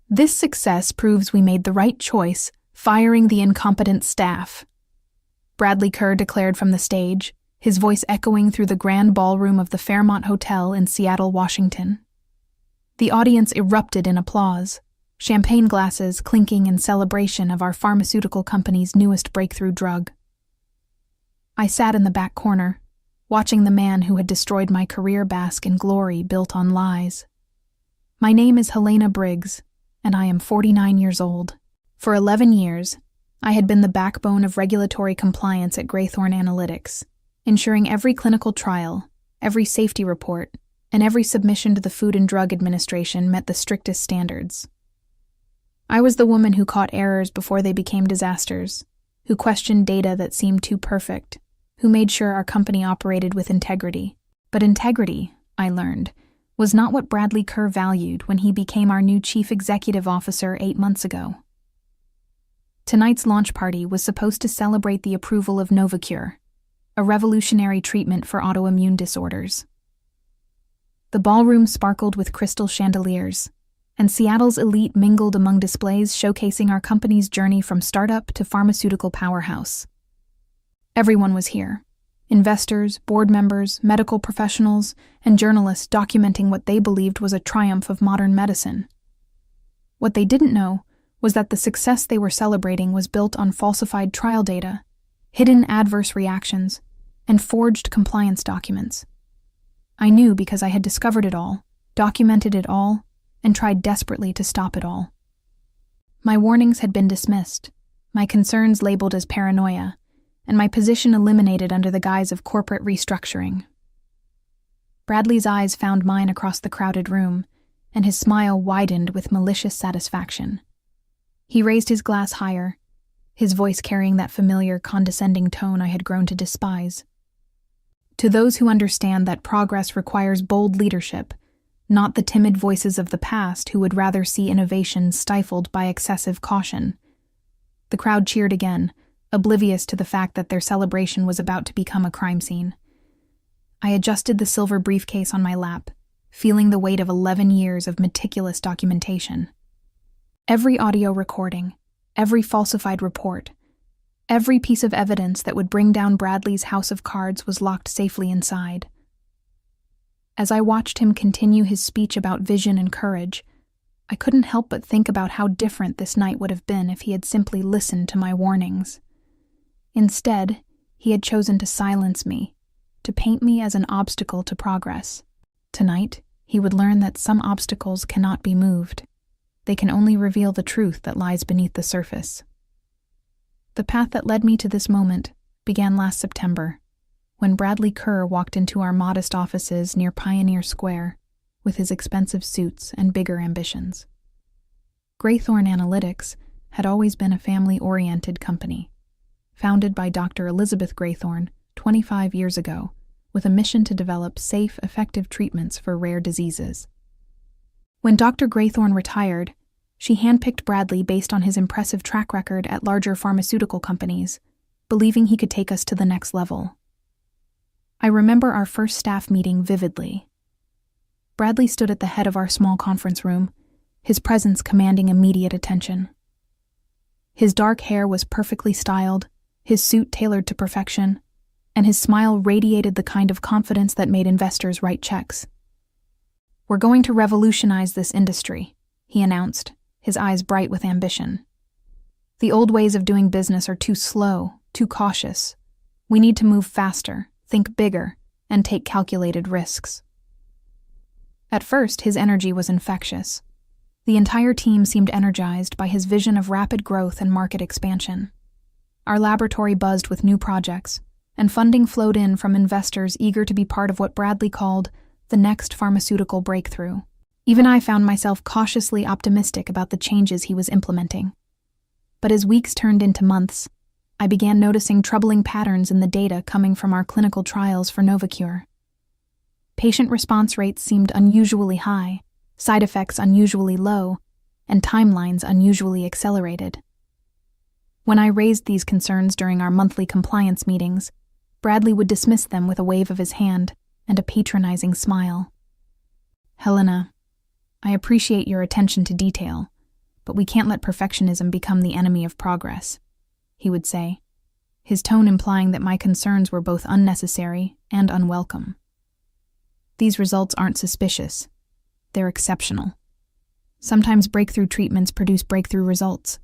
This success proves we made the right choice, firing the incompetent staff," Bradley Kerr declared from the stage, his voice echoing through the grand ballroom of the Fairmont Hotel in Seattle, Washington. The audience erupted in applause, champagne glasses clinking in celebration of our pharmaceutical company's newest breakthrough drug. I sat in the back corner, watching the man who had destroyed my career bask in glory built on lies. My name is Helena Briggs, and I am 49 years old. For 11 years, I had been the backbone of regulatory compliance at Graythorne Analytics, ensuring every clinical trial, every safety report, and every submission to the Food and Drug Administration met the strictest standards. I was the woman who caught errors before they became disasters, who questioned data that seemed too perfect, who made sure our company operated with integrity. But integrity, I learned, was not what Bradley Kerr valued when he became our new chief executive officer 8 months ago. Tonight's launch party was supposed to celebrate the approval of Novacure, a revolutionary treatment for autoimmune disorders. The ballroom sparkled with crystal chandeliers, and Seattle's elite mingled among displays showcasing our company's journey from startup to pharmaceutical powerhouse. Everyone was here: investors, board members, medical professionals, and journalists documenting what they believed was a triumph of modern medicine. What they didn't know was that the success they were celebrating was built on falsified trial data, hidden adverse reactions, and forged compliance documents. I knew because I had discovered it all, documented it all, and tried desperately to stop it all. My warnings had been dismissed, my concerns labeled as paranoia, and my position eliminated under the guise of corporate restructuring. Bradley's eyes found mine across the crowded room, and his smile widened with malicious satisfaction. He raised his glass higher, his voice carrying that familiar, condescending tone I had grown to despise. To those who understand that progress requires bold leadership, not the timid voices of the past who would rather see innovation stifled by excessive caution. The crowd cheered again, oblivious to the fact that their celebration was about to become a crime scene. I adjusted the silver briefcase on my lap, feeling the weight of 11 years of meticulous documentation. Every audio recording, every falsified report, every piece of evidence that would bring down Bradley's house of cards was locked safely inside. As I watched him continue his speech about vision and courage, I couldn't help but think about how different this night would have been if he had simply listened to my warnings. Instead, he had chosen to silence me, to paint me as an obstacle to progress. Tonight, he would learn that some obstacles cannot be moved. They can only reveal the truth that lies beneath the surface. The path that led me to this moment began last September, when Bradley Kerr walked into our modest offices near Pioneer Square with his expensive suits and bigger ambitions. Graythorne Analytics had always been a family-oriented company, founded by Dr. Elizabeth Graythorne 25 years ago, with a mission to develop safe, effective treatments for rare diseases. When Dr. Graythorne retired, she handpicked Bradley based on his impressive track record at larger pharmaceutical companies, believing he could take us to the next level. I remember our first staff meeting vividly. Bradley stood at the head of our small conference room, his presence commanding immediate attention. His dark hair was perfectly styled, his suit tailored to perfection, and his smile radiated the kind of confidence that made investors write checks. "We're going to revolutionize this industry," he announced, his eyes bright with ambition. "The old ways of doing business are too slow, too cautious. We need to move faster, think bigger, and take calculated risks." At first, his energy was infectious. The entire team seemed energized by his vision of rapid growth and market expansion. Our laboratory buzzed with new projects, and funding flowed in from investors eager to be part of what Bradley called the next pharmaceutical breakthrough. Even I found myself cautiously optimistic about the changes he was implementing. But as weeks turned into months, I began noticing troubling patterns in the data coming from our clinical trials for Novacure. Patient response rates seemed unusually high, side effects unusually low, and timelines unusually accelerated. When I raised these concerns during our monthly compliance meetings, Bradley would dismiss them with a wave of his hand and a patronizing smile. "Helena, I appreciate your attention to detail, but we can't let perfectionism become the enemy of progress," he would say, his tone implying that my concerns were both unnecessary and unwelcome. "These results aren't suspicious. They're exceptional. Sometimes breakthrough treatments produce breakthrough results."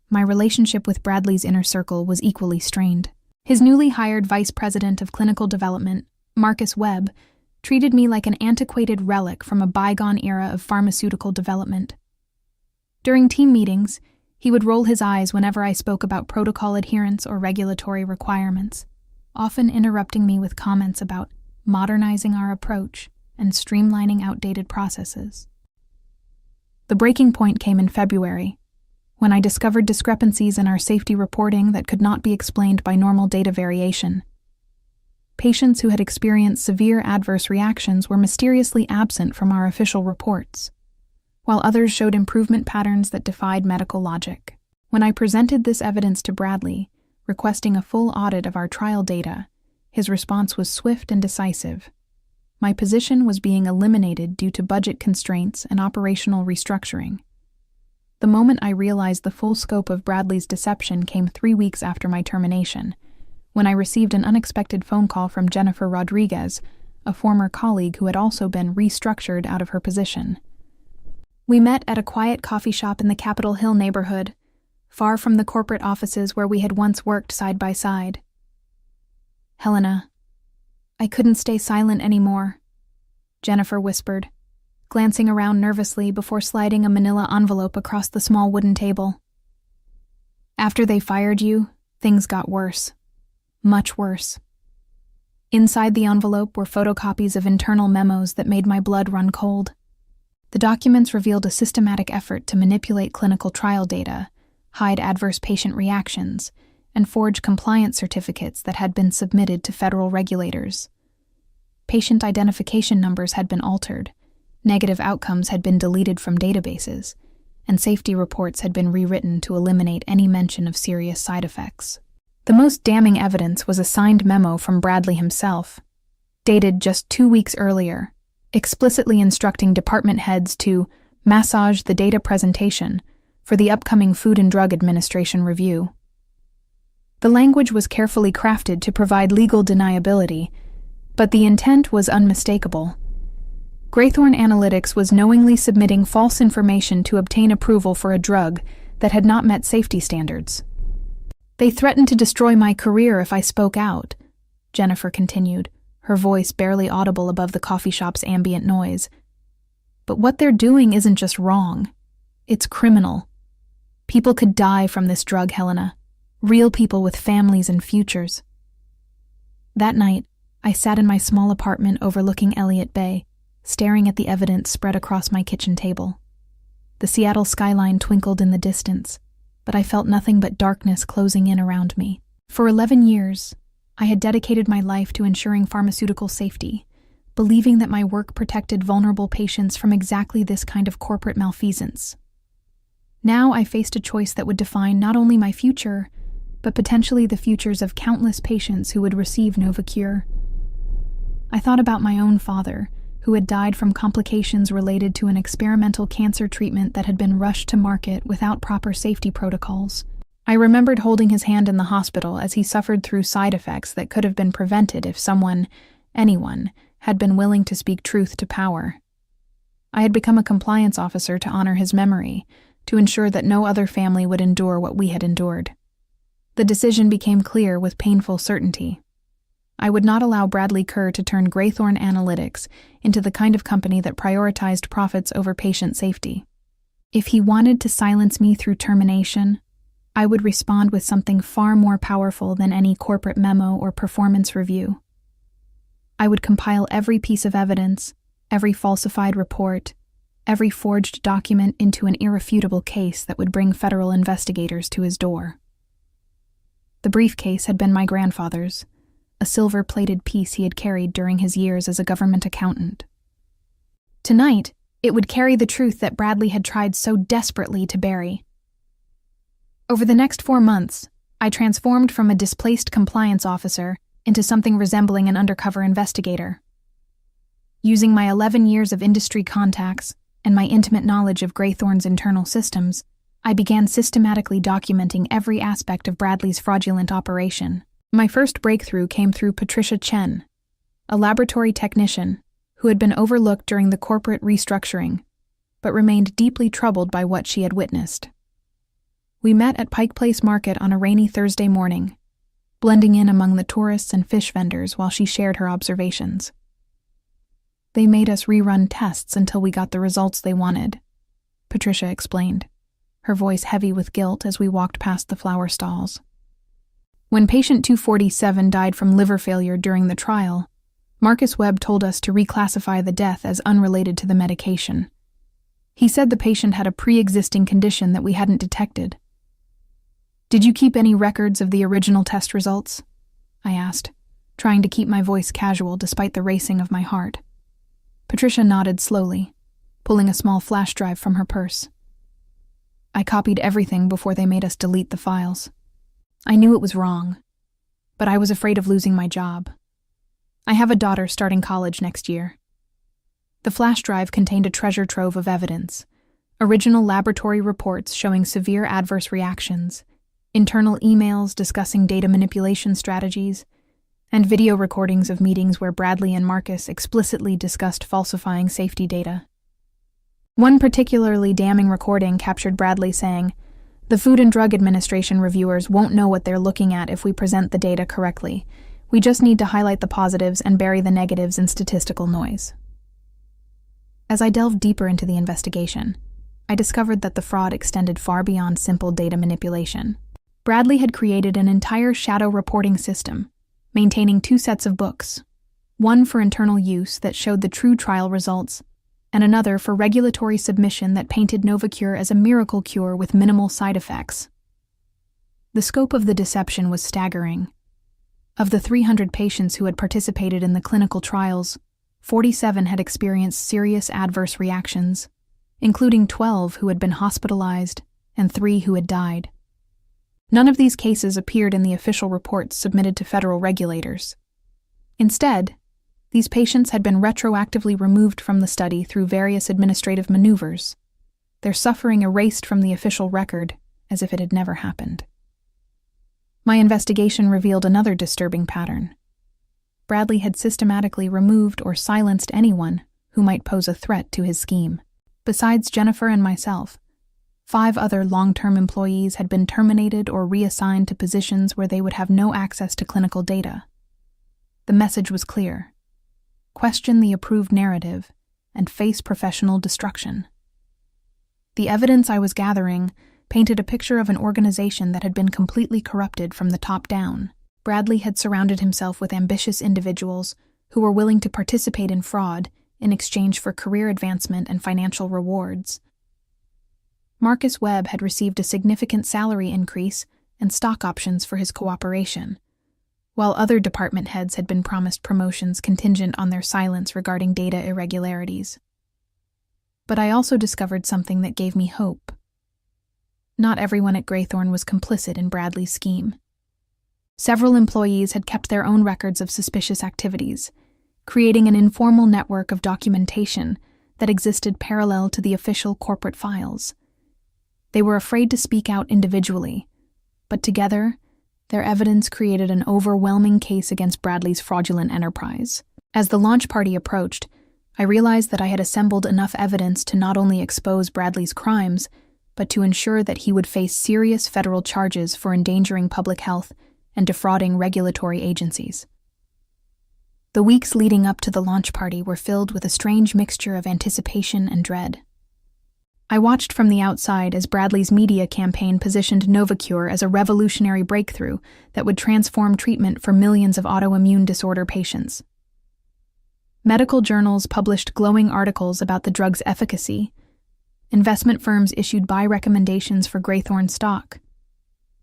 My relationship with Bradley's inner circle was equally strained. His newly hired vice president of clinical development, Marcus Webb, treated me like an antiquated relic from a bygone era of pharmaceutical development. During team meetings, he would roll his eyes whenever I spoke about protocol adherence or regulatory requirements, often interrupting me with comments about modernizing our approach and streamlining outdated processes. The breaking point came in February, when I discovered discrepancies in our safety reporting that could not be explained by normal data variation. Patients who had experienced severe adverse reactions were mysteriously absent from our official reports, while others showed improvement patterns that defied medical logic. When I presented this evidence to Bradley, requesting a full audit of our trial data, his response was swift and decisive. My position was being eliminated due to budget constraints and operational restructuring. The moment I realized the full scope of Bradley's deception came 3 weeks after my termination, when I received an unexpected phone call from Jennifer Rodriguez, a former colleague who had also been restructured out of her position. We met at a quiet coffee shop in the Capitol Hill neighborhood, far from the corporate offices where we had once worked side by side. "Helena, I couldn't stay silent anymore," Jennifer whispered, glancing around nervously before sliding a manila envelope across the small wooden table. "After they fired you, things got worse. Much worse." Inside the envelope were photocopies of internal memos that made my blood run cold. The documents revealed a systematic effort to manipulate clinical trial data, hide adverse patient reactions, and forge compliance certificates that had been submitted to federal regulators. Patient identification numbers had been altered, negative outcomes had been deleted from databases, and safety reports had been rewritten to eliminate any mention of serious side effects. The most damning evidence was a signed memo from Bradley himself, dated just 2 weeks earlier, explicitly instructing department heads to massage the data presentation for the upcoming Food and Drug Administration review. The language was carefully crafted to provide legal deniability, but the intent was unmistakable. Graythorn Analytics was knowingly submitting false information to obtain approval for a drug that had not met safety standards. "They threatened to destroy my career if I spoke out," Jennifer continued, her voice barely audible above the coffee shop's ambient noise. "But what they're doing isn't just wrong. It's criminal. People could die from this drug, Helena. Real people with families and futures." That night, I sat in my small apartment overlooking Elliott Bay, staring at the evidence spread across my kitchen table. The Seattle skyline twinkled in the distance, but I felt nothing but darkness closing in around me. For 11 years, I had dedicated my life to ensuring pharmaceutical safety, believing that my work protected vulnerable patients from exactly this kind of corporate malfeasance. Now I faced a choice that would define not only my future, but potentially the futures of countless patients who would receive Novacure. I thought about my own father, who had died from complications related to an experimental cancer treatment that had been rushed to market without proper safety protocols. I remembered holding his hand in the hospital as he suffered through side effects that could have been prevented if anyone, had been willing to speak truth to power. I had become a compliance officer to honor his memory, to ensure that no other family would endure what we had endured. The decision became clear with painful certainty. I would not allow Bradley Kerr to turn Graythorn Analytics into the kind of company that prioritized profits over patient safety. If he wanted to silence me through termination, I would respond with something far more powerful than any corporate memo or performance review. I would compile every piece of evidence, every falsified report, every forged document into an irrefutable case that would bring federal investigators to his door. The briefcase had been my grandfather's, a silver-plated piece he had carried during his years as a government accountant. Tonight, it would carry the truth that Bradley had tried so desperately to bury. Over the next 4 months, I transformed from a displaced compliance officer into something resembling an undercover investigator. Using my 11 years of industry contacts, and my intimate knowledge of Graythorne's internal systems, I began systematically documenting every aspect of Bradley's fraudulent operation. My first breakthrough came through Patricia Chen, a laboratory technician who had been overlooked during the corporate restructuring, but remained deeply troubled by what she had witnessed. We met at Pike Place Market on a rainy Thursday morning, blending in among the tourists and fish vendors while she shared her observations. They made us rerun tests until we got the results they wanted, Patricia explained, her voice heavy with guilt as we walked past the flower stalls. When patient 247 died from liver failure during the trial, Marcus Webb told us to reclassify the death as unrelated to the medication. He said the patient had a pre-existing condition that we hadn't detected. "Did you keep any records of the original test results?" I asked, trying to keep my voice casual despite the racing of my heart. Patricia nodded slowly, pulling a small flash drive from her purse. "I copied everything before they made us delete the files. I knew it was wrong, but I was afraid of losing my job. I have a daughter starting college next year." The flash drive contained a treasure trove of evidence: original laboratory reports showing severe adverse reactions, internal emails discussing data manipulation strategies, and video recordings of meetings where Bradley and Marcus explicitly discussed falsifying safety data. One particularly damning recording captured Bradley saying, "The Food and Drug Administration reviewers won't know what they're looking at if we present the data correctly. We just need to highlight the positives and bury the negatives in statistical noise." As I delved deeper into the investigation, I discovered that the fraud extended far beyond simple data manipulation. Bradley had created an entire shadow reporting system, maintaining 2 sets of books, one for internal use that showed the true trial results, and another for regulatory submission that painted Novacure as a miracle cure with minimal side effects. The scope of the deception was staggering. Of the 300 patients who had participated in the clinical trials, 47 had experienced serious adverse reactions, including 12 who had been hospitalized and 3 who had died. None of these cases appeared in the official reports submitted to federal regulators. Instead, these patients had been retroactively removed from the study through various administrative maneuvers, their suffering erased from the official record as if it had never happened. My investigation revealed another disturbing pattern. Bradley had systematically removed or silenced anyone who might pose a threat to his scheme. Besides Jennifer and myself, 5 other long-term employees had been terminated or reassigned to positions where they would have no access to clinical data. The message was clear: question the approved narrative and face professional destruction. The evidence I was gathering painted a picture of an organization that had been completely corrupted from the top down. Bradley had surrounded himself with ambitious individuals who were willing to participate in fraud in exchange for career advancement and financial rewards. Marcus Webb had received a significant salary increase and stock options for his cooperation, while other department heads had been promised promotions contingent on their silence regarding data irregularities. But I also discovered something that gave me hope. Not everyone at Graythorne was complicit in Bradley's scheme. Several employees had kept their own records of suspicious activities, creating an informal network of documentation that existed parallel to the official corporate files. They were afraid to speak out individually, but together, their evidence created an overwhelming case against Bradley's fraudulent enterprise. As the launch party approached, I realized that I had assembled enough evidence to not only expose Bradley's crimes, but to ensure that he would face serious federal charges for endangering public health and defrauding regulatory agencies. The weeks leading up to the launch party were filled with a strange mixture of anticipation and dread. I watched from the outside as Bradley's media campaign positioned Novacure as a revolutionary breakthrough that would transform treatment for millions of autoimmune disorder patients. Medical journals published glowing articles about the drug's efficacy, investment firms issued buy recommendations for Graythorne stock,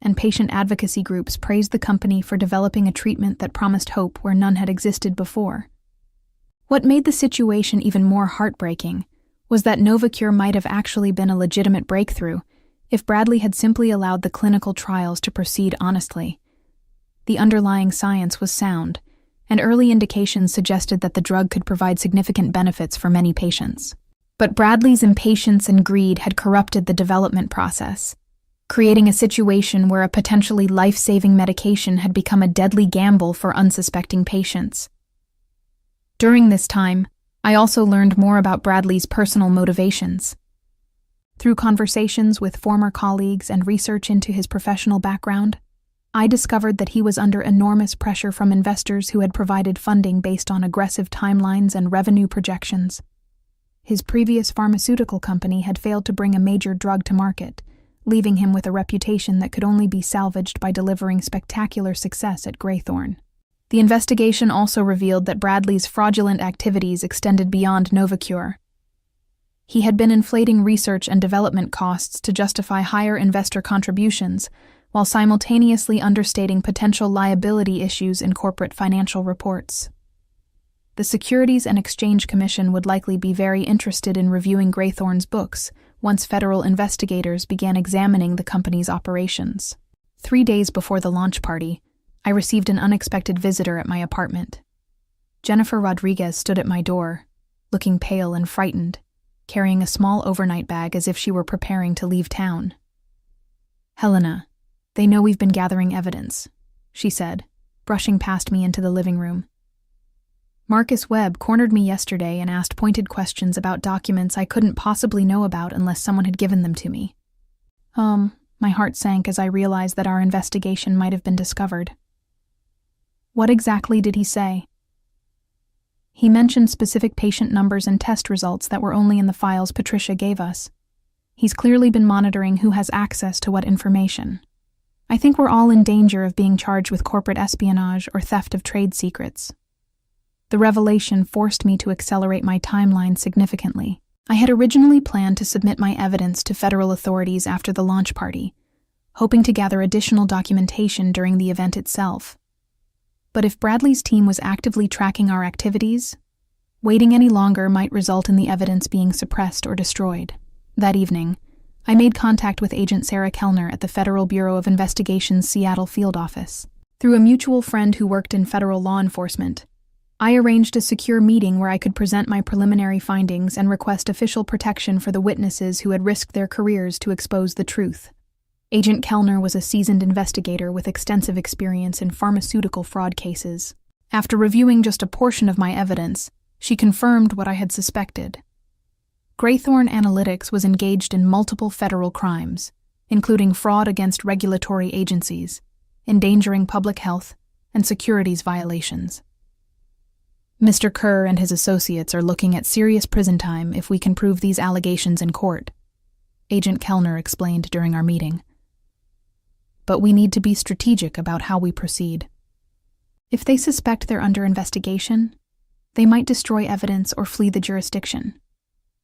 and patient advocacy groups praised the company for developing a treatment that promised hope where none had existed before. What made the situation even more heartbreaking was that Novacure might have actually been a legitimate breakthrough if Bradley had simply allowed the clinical trials to proceed honestly. The underlying science was sound, and early indications suggested that the drug could provide significant benefits for many patients. But Bradley's impatience and greed had corrupted the development process, creating a situation where a potentially life-saving medication had become a deadly gamble for unsuspecting patients. During this time, I also learned more about Bradley's personal motivations. Through conversations with former colleagues and research into his professional background, I discovered that he was under enormous pressure from investors who had provided funding based on aggressive timelines and revenue projections. His previous pharmaceutical company had failed to bring a major drug to market, leaving him with a reputation that could only be salvaged by delivering spectacular success at Graythorn. The investigation also revealed that Bradley's fraudulent activities extended beyond Novacure. He had been inflating research and development costs to justify higher investor contributions, while simultaneously understating potential liability issues in corporate financial reports. The Securities and Exchange Commission would likely be very interested in reviewing Graythorn's books once federal investigators began examining the company's operations. 3 days before the launch party, I received an unexpected visitor at my apartment. Jennifer Rodriguez stood at my door, looking pale and frightened, carrying a small overnight bag as if she were preparing to leave town. "Helena, they know we've been gathering evidence," she said, brushing past me into the living room. "Marcus Webb cornered me yesterday and asked pointed questions about documents I couldn't possibly know about unless someone had given them to me." My heart sank as I realized that our investigation might have been discovered. "What exactly did he say?" "He mentioned specific patient numbers and test results that were only in the files Patricia gave us. He's clearly been monitoring who has access to what information. I think we're all in danger of being charged with corporate espionage or theft of trade secrets." The revelation forced me to accelerate my timeline significantly. I had originally planned to submit my evidence to federal authorities after the launch party, hoping to gather additional documentation during the event itself. But if Bradley's team was actively tracking our activities, waiting any longer might result in the evidence being suppressed or destroyed. That evening, I made contact with Agent Sarah Kellner at the Federal Bureau of Investigation's Seattle field office. Through a mutual friend who worked in federal law enforcement, I arranged a secure meeting where I could present my preliminary findings and request official protection for the witnesses who had risked their careers to expose the truth. Agent Kellner was a seasoned investigator with extensive experience in pharmaceutical fraud cases. After reviewing just a portion of my evidence, she confirmed what I had suspected. Graythorn Analytics was engaged in multiple federal crimes, including fraud against regulatory agencies, endangering public health, and securities violations. Mr. Kerr and his associates are looking at serious prison time if we can prove these allegations in court, Agent Kellner explained during our meeting. But we need to be strategic about how we proceed. If they suspect they're under investigation, they might destroy evidence or flee the jurisdiction.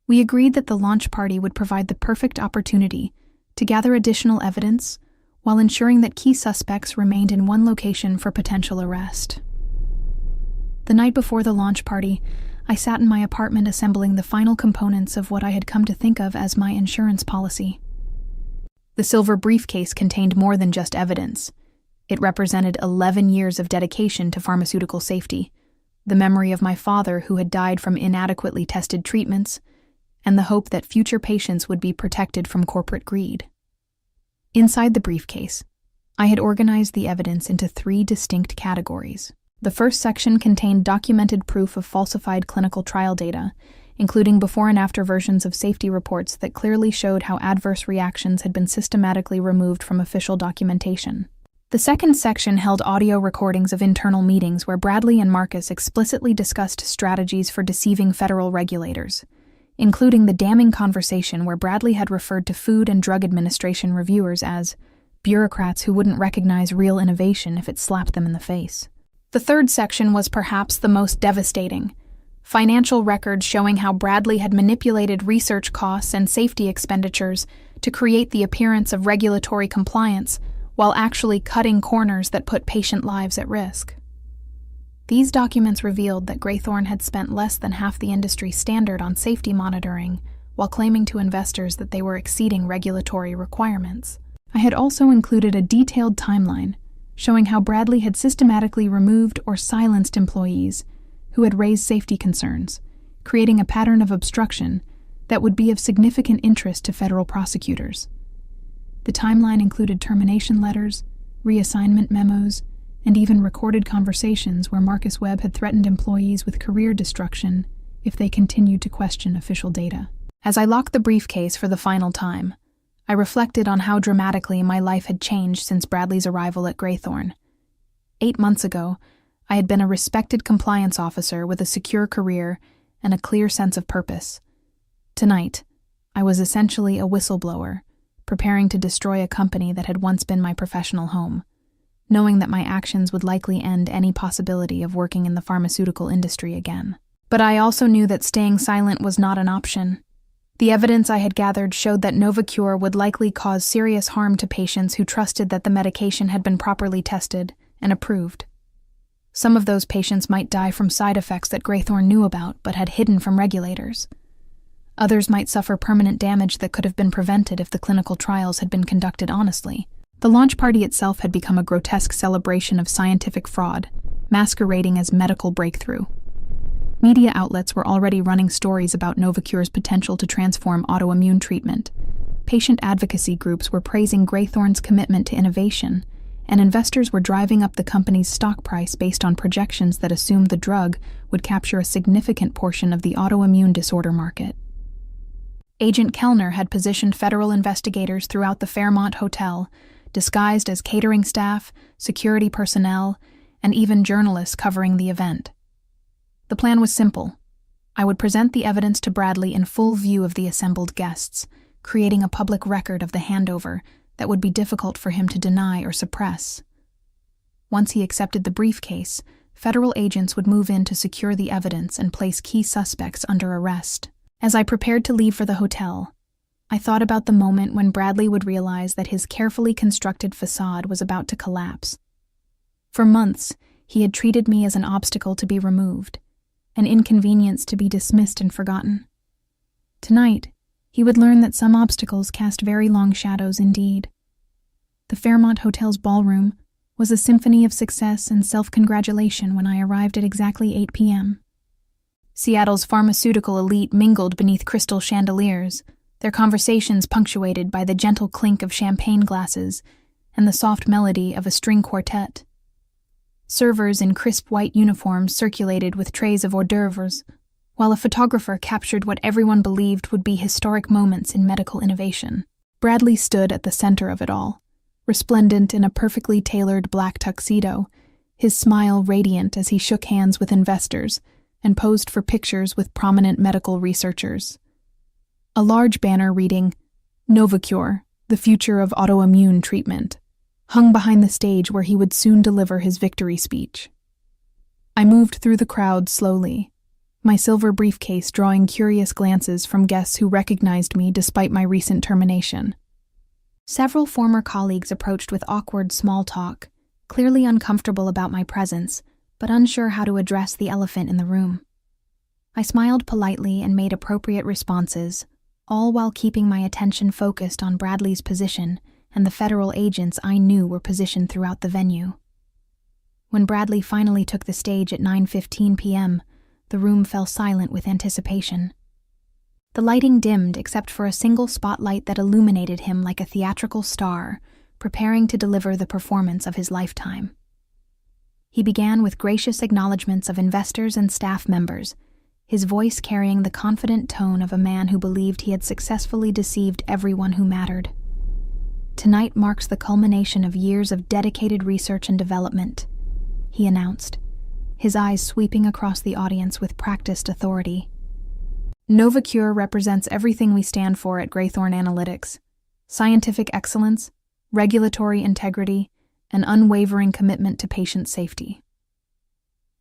We agreed that the launch party would provide the perfect opportunity to gather additional evidence while ensuring that key suspects remained in one location for potential arrest. The night before the launch party, I sat in my apartment assembling the final components of what I had come to think of as my insurance policy. The silver briefcase contained more than just evidence. It represented 11 years of dedication to pharmaceutical safety, the memory of my father who had died from inadequately tested treatments, and the hope that future patients would be protected from corporate greed. Inside the briefcase, I had organized the evidence into 3 distinct categories. The first section contained documented proof of falsified clinical trial data, including before and after versions of safety reports that clearly showed how adverse reactions had been systematically removed from official documentation. The second section held audio recordings of internal meetings where Bradley and Marcus explicitly discussed strategies for deceiving federal regulators, including the damning conversation where Bradley had referred to Food and Drug Administration reviewers as bureaucrats who wouldn't recognize real innovation if it slapped them in the face. The third section was perhaps the most devastating. Financial records showing how Bradley had manipulated research costs and safety expenditures to create the appearance of regulatory compliance while actually cutting corners that put patient lives at risk. These documents revealed that Graythorn had spent less than half the industry standard on safety monitoring while claiming to investors that they were exceeding regulatory requirements. I had also included a detailed timeline showing how Bradley had systematically removed or silenced employees who had raised safety concerns, creating a pattern of obstruction that would be of significant interest to federal prosecutors. The timeline included termination letters, reassignment memos, and even recorded conversations where Marcus Webb had threatened employees with career destruction if they continued to question official data. As I locked the briefcase for the final time, I reflected on how dramatically my life had changed since Bradley's arrival at Graythorne. 8 months ago, I had been a respected compliance officer with a secure career and a clear sense of purpose. Tonight, I was essentially a whistleblower, preparing to destroy a company that had once been my professional home, knowing that my actions would likely end any possibility of working in the pharmaceutical industry again. But I also knew that staying silent was not an option. The evidence I had gathered showed that Novacure would likely cause serious harm to patients who trusted that the medication had been properly tested and approved. Some of those patients might die from side effects that Graythorne knew about but had hidden from regulators. Others might suffer permanent damage that could have been prevented if the clinical trials had been conducted honestly. The launch party itself had become a grotesque celebration of scientific fraud, masquerading as medical breakthrough. Media outlets were already running stories about Novacure's potential to transform autoimmune treatment. Patient advocacy groups were praising Graythorne's commitment to innovation, and investors were driving up the company's stock price based on projections that assumed the drug would capture a significant portion of the autoimmune disorder market. Agent Kellner had positioned federal investigators throughout the Fairmont Hotel, disguised as catering staff, security personnel, and even journalists covering the event. The plan was simple. I would present the evidence to Bradley in full view of the assembled guests, creating a public record of the handover that would be difficult for him to deny or suppress. Once he accepted the briefcase, federal agents would move in to secure the evidence and place key suspects under arrest. As I prepared to leave for the hotel, I thought about the moment when Bradley would realize that his carefully constructed facade was about to collapse. For months, he had treated me as an obstacle to be removed, an inconvenience to be dismissed and forgotten. Tonight, he would learn that some obstacles cast very long shadows indeed. The Fairmont Hotel's ballroom was a symphony of success and self-congratulation when I arrived at exactly 8 p.m. Seattle's pharmaceutical elite mingled beneath crystal chandeliers, their conversations punctuated by the gentle clink of champagne glasses and the soft melody of a string quartet. Servers in crisp white uniforms circulated with trays of hors d'oeuvres, while a photographer captured what everyone believed would be historic moments in medical innovation. Bradley stood at the center of it all, resplendent in a perfectly tailored black tuxedo, his smile radiant as he shook hands with investors and posed for pictures with prominent medical researchers. A large banner reading, "Novacure, the future of autoimmune treatment," hung behind the stage where he would soon deliver his victory speech. I moved through the crowd slowly, my silver briefcase drawing curious glances from guests who recognized me despite my recent termination. Several former colleagues approached with awkward small talk, clearly uncomfortable about my presence, but unsure how to address the elephant in the room. I smiled politely and made appropriate responses, all while keeping my attention focused on Bradley's position and the federal agents I knew were positioned throughout the venue. When Bradley finally took the stage at 9:15 p.m., the room fell silent with anticipation. The lighting dimmed except for a single spotlight that illuminated him like a theatrical star, preparing to deliver the performance of his lifetime. He began with gracious acknowledgments of investors and staff members, his voice carrying the confident tone of a man who believed he had successfully deceived everyone who mattered. "Tonight marks the culmination of years of dedicated research and development," he announced, his eyes sweeping across the audience with practiced authority. "Novacure represents everything we stand for at Graythorne Analytics: scientific excellence, regulatory integrity, and unwavering commitment to patient safety."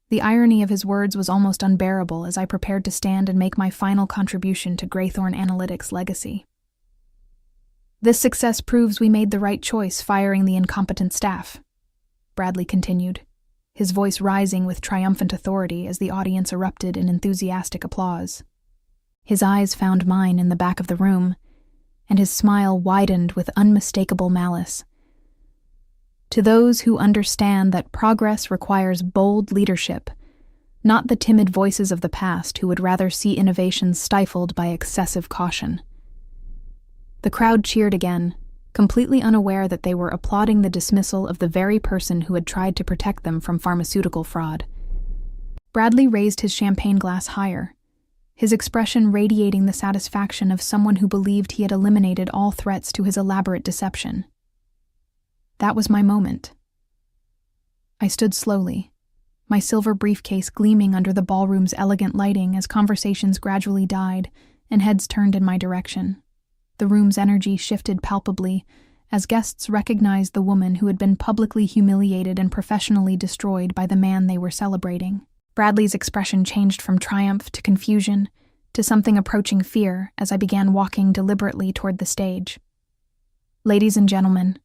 The irony of his words was almost unbearable as I prepared to stand and make my final contribution to Graythorne Analytics' legacy. "This success proves we made the right choice firing the incompetent staff," Bradley continued, his voice rising with triumphant authority as the audience erupted in enthusiastic applause. His eyes found mine in the back of the room, and his smile widened with unmistakable malice. "To those who understand that progress requires bold leadership, not the timid voices of the past who would rather see innovations stifled by excessive caution. The crowd cheered again, completely unaware that they were applauding the dismissal of the very person who had tried to protect them from pharmaceutical fraud. Bradley raised his champagne glass higher, his expression radiating the satisfaction of someone who believed he had eliminated all threats to his elaborate deception. That was my moment. I stood slowly, my silver briefcase gleaming under the ballroom's elegant lighting as conversations gradually died and heads turned in my direction. The room's energy shifted palpably as guests recognized the woman who had been publicly humiliated and professionally destroyed by the man they were celebrating. Bradley's expression changed from triumph to confusion to something approaching fear as I began walking deliberately toward the stage. "Ladies and gentlemen,"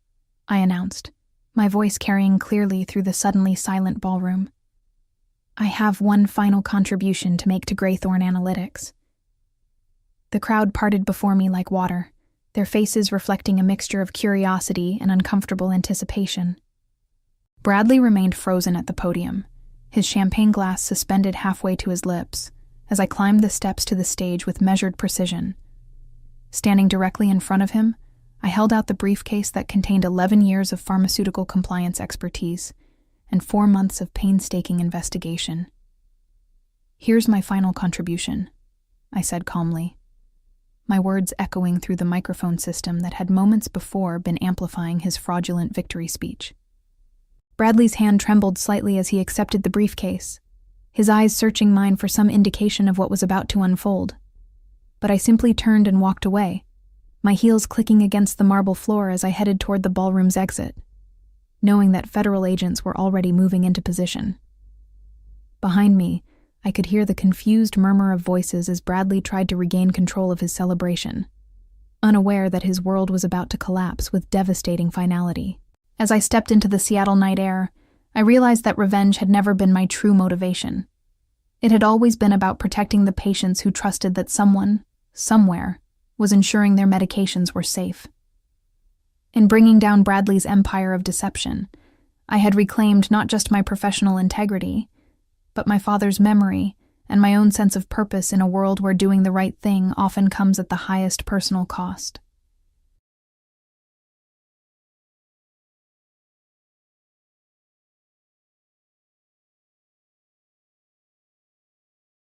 I announced, my voice carrying clearly through the suddenly silent ballroom, "I have one final contribution to make to Greythorn Analytics." The crowd parted before me like water, their faces reflecting a mixture of curiosity and uncomfortable anticipation. Bradley remained frozen at the podium, his champagne glass suspended halfway to his lips, as I climbed the steps to the stage with measured precision. Standing directly in front of him, I held out the briefcase that contained 11 years of pharmaceutical compliance expertise and 4 months of painstaking investigation. "Here's my final contribution," I said calmly, my words echoing through the microphone system that had moments before been amplifying his fraudulent victory speech. Bradley's hand trembled slightly as he accepted the briefcase, his eyes searching mine for some indication of what was about to unfold. But I simply turned and walked away, my heels clicking against the marble floor as I headed toward the ballroom's exit, knowing that federal agents were already moving into position. Behind me, I could hear the confused murmur of voices as Bradley tried to regain control of his celebration, unaware that his world was about to collapse with devastating finality. As I stepped into the Seattle night air, I realized that revenge had never been my true motivation. It had always been about protecting the patients who trusted that someone, somewhere, was ensuring their medications were safe. In bringing down Bradley's empire of deception, I had reclaimed not just my professional integrity, but my father's memory and my own sense of purpose in a world where doing the right thing often comes at the highest personal cost.